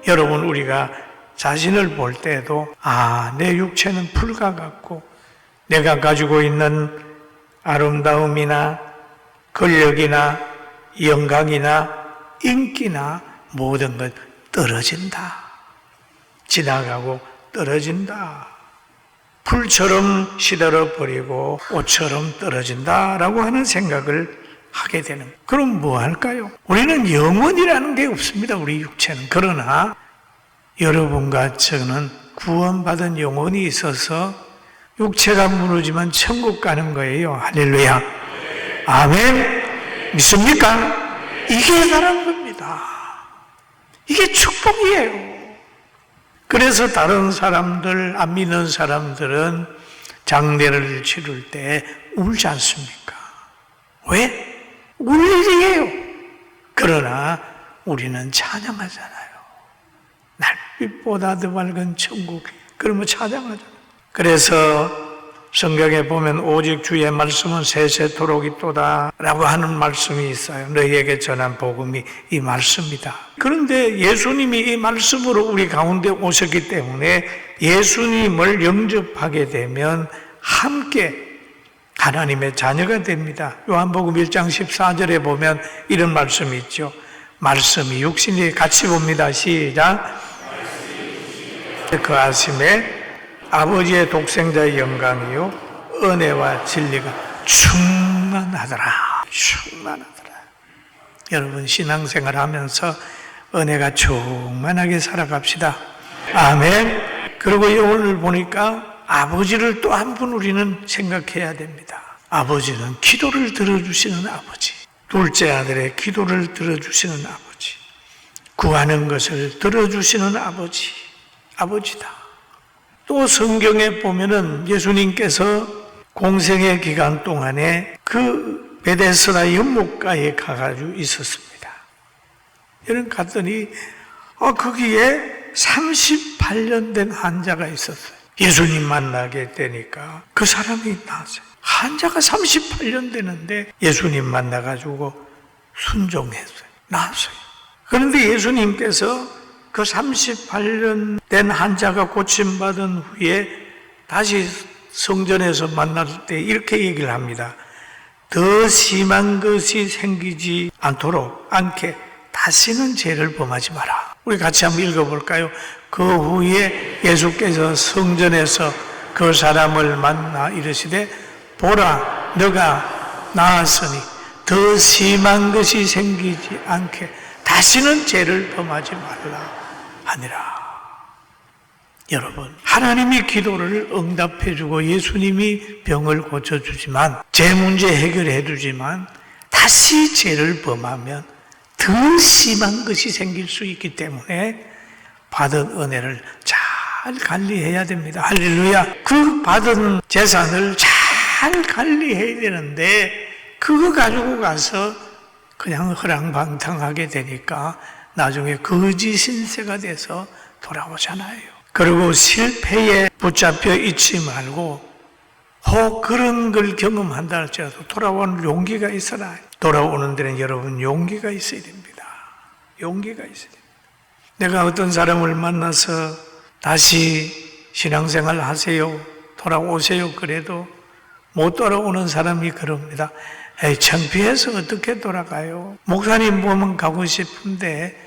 여러분, 우리가 자신을 볼 때에도 내 육체는 풀과 같고 내가 가지고 있는 아름다움이나 권력이나 영광이나 인기나 모든 것 떨어진다. 지나가고 떨어진다. 풀처럼 시들어버리고 옷처럼 떨어진다라고 하는 생각을 하게 되는. 그럼 뭐 할까요? 우리는 영원이라는 게 없습니다. 우리 육체는. 그러나 여러분과 저는 구원받은 영혼이 있어서 육체가 무너지면 천국 가는 거예요. 할렐루야. 아멘. 믿습니까? 이게 다른 겁니다. 이게 축복이에요. 그래서 다른 사람들, 안 믿는 사람들은 장례를 치를 때 울지 않습니까? 왜? 울 일이에요. 그러나 우리는 찬양하잖아요. 날빛보다 더 밝은 천국. 그러면 찬양하잖아요. 그래서 성경에 보면 오직 주의 말씀은 세세토록 있도다 라고 하는 말씀이 있어요. 너희에게 전한 복음이 이 말씀이다. 그런데 예수님이 이 말씀으로 우리 가운데 오셨기 때문에 예수님을 영접하게 되면 함께 하나님의 자녀가 됩니다. 요한복음 1장 14절에 보면 이런 말씀이 있죠. 말씀이 육신이 같이 봅니다. 시작. 그 아심에 아버지의 독생자의 영광이요 은혜와 진리가 충만하더라. 충만하더라. 여러분, 신앙생활 하면서 은혜가 충만하게 살아갑시다. 아멘. 그리고 오늘 보니까 아버지를 또 한 분 우리는 생각해야 됩니다. 아버지는 기도를 들어주시는 아버지. 둘째 아들의 기도를 들어주시는 아버지. 구하는 것을 들어주시는 아버지. 아버지다. 또 성경에 보면은 예수님께서 공생의 기간 동안에 그 베데스다 연못가에 가가지고 있었습니다. 여러분 갔더니 거기에 38년 된 환자가 있었어요. 예수님 만나게 되니까 그 사람이 나왔어요. 환자가 38년 되는데 예수님 만나가지고 순종했어요. 나왔어요. 그런데 예수님께서 그 38년 된 환자가 고침받은 후에 다시 성전에서 만날 때 이렇게 얘기를 합니다. 더 심한 것이 생기지 않게 다시는 죄를 범하지 마라. 우리 같이 한번 읽어볼까요? 그 후에 예수께서 성전에서 그 사람을 만나 이르시되 보라, 너가 나았으니 더 심한 것이 생기지 않게 다시는 죄를 범하지 말라 하니라. 여러분, 하나님이 기도를 응답해주고 예수님이 병을 고쳐주지만, 죄 문제 해결해주지만 다시 죄를 범하면 더 심한 것이 생길 수 있기 때문에 받은 은혜를 잘 관리해야 됩니다. 할렐루야. 그 받은 재산을 잘 관리해야 되는데 그거 가지고 가서 그냥 허랑방탕하게 되니까 나중에 거지 신세가 돼서 돌아오잖아요. 그리고 실패에 붙잡혀 있지 말고 혹 그런 걸 경험한다 할지라도 돌아오는 용기가 있어라. 돌아오는 데는 여러분 용기가 있어야 됩니다. 용기가 있어야 됩니다. 내가 어떤 사람을 만나서 다시 신앙생활 하세요, 돌아오세요 그래도 못 돌아오는 사람이 그럽니다. 에이, 창피해서 어떻게 돌아가요? 목사님 보면 가고 싶은데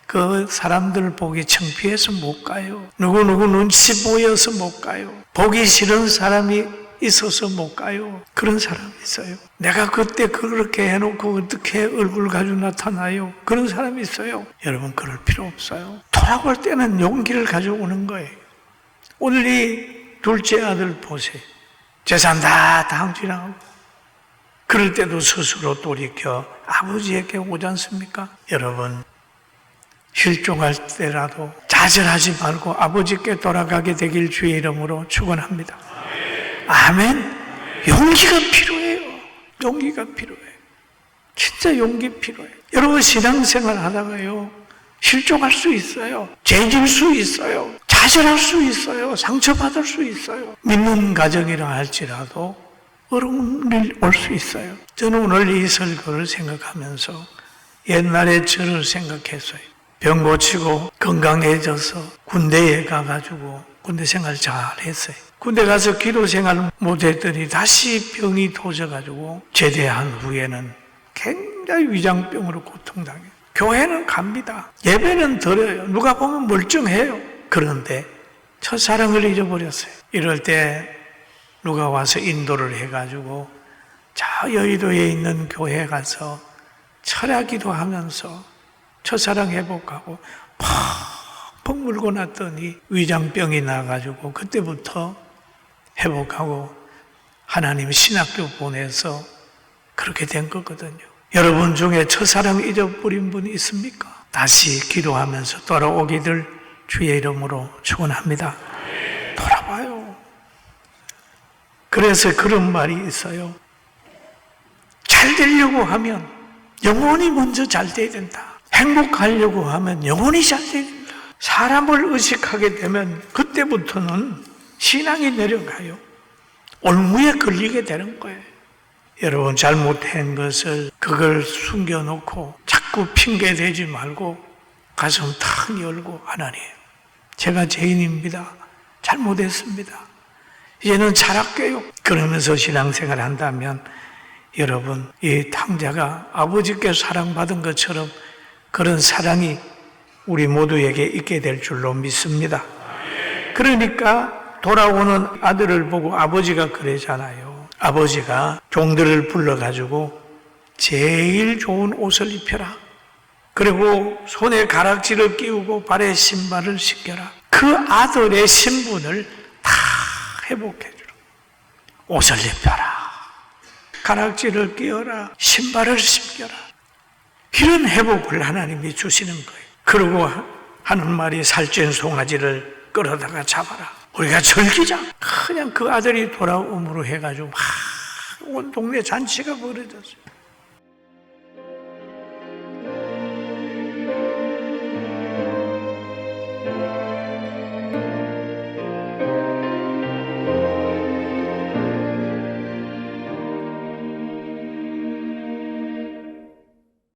그 사람들 보기 창피해서 못 가요. 누구누구 눈치 보여서 못 가요. 보기 싫은 사람이 있어서 못 가요. 그런 사람이 있어요. 내가 그때 그렇게 해놓고 어떻게 얼굴 가지고 나타나요? 그런 사람이 있어요. 여러분, 그럴 필요 없어요. 돌아올 때는 용기를 가져오는 거예요. 오늘 이 둘째 아들 보세요. 재산 다 당진하고 그럴 때도 스스로 돌이켜 아버지에게 오지 않습니까? 여러분, 실종할 때라도 좌절하지 말고 아버지께 돌아가게 되길 주의 이름으로 축원합니다. 아멘. 용기가 필요해요. 용기가 필요해요. 진짜 용기 필요해요. 여러분, 신앙생활 하다가요 실종할 수 있어요. 죄질 수 있어요. 좌절할 수 있어요. 상처받을 수 있어요. 믿는 가정이라 할지라도 어려운 일 올 수 있어요. 저는 오늘 이 설교를 생각하면서 옛날에 저를 생각했어요. 병 고치고 건강해져서 군대에 가가지고 군대 생활 잘했어요. 군대 가서 기도 생활 못했더니 다시 병이 터져가지고 제대한 후에는 굉장히 위장병으로 고통당해요. 교회는 갑니다. 예배는 드려요. 누가 보면 멀쩡해요. 그런데 첫사랑을 잊어버렸어요. 이럴 때 누가 와서 인도를 해가지고 저 여의도에 있는 교회에 가서 철야기도 하면서 첫사랑 회복하고 팍팍 물고 났더니 위장병이 나가지고 그때부터 회복하고 하나님 신학교 보내서 그렇게 된 거거든요. 여러분 중에 첫사랑 잊어버린 분이 있습니까? 다시 기도하면서 돌아오기를 주의 이름으로 축원합니다. 돌아와요. 그래서 그런 말이 있어요. 잘 되려고 하면 영혼이 먼저 잘 돼야 된다. 행복하려고 하면 영혼이 잘 돼야 된다. 사람을 의식하게 되면 그때부터는 신앙이 내려가요. 올무에 걸리게 되는 거예요. 여러분 잘못한 것을 그걸 숨겨놓고 자꾸 핑계대지 말고 가슴 탁 열고 하나님 제가 죄인입니다. 잘못했습니다. 이제는 잘할게요. 그러면서 신앙생활을 한다면 여러분 이 탕자가 아버지께 사랑받은 것처럼 그런 사랑이 우리 모두에게 있게 될 줄로 믿습니다. 그러니까 돌아오는 아들을 보고 아버지가 그러잖아요. 아버지가 종들을 불러가지고 제일 좋은 옷을 입혀라. 그리고 손에 가락지를 끼우고 발에 신발을 신겨라. 그 아들의 신분을 다 회복해주라. 옷을 입혀라. 가락지를 끼워라. 신발을 신겨라. 이런 회복을 하나님이 주시는 거예요. 그리고 하는 말이 살찐 송아지를 끌어다가 잡아라. 우리가 즐기자. 그냥 그 아들이 돌아옴으로 해가지고 막 온 동네 잔치가 벌어졌어요.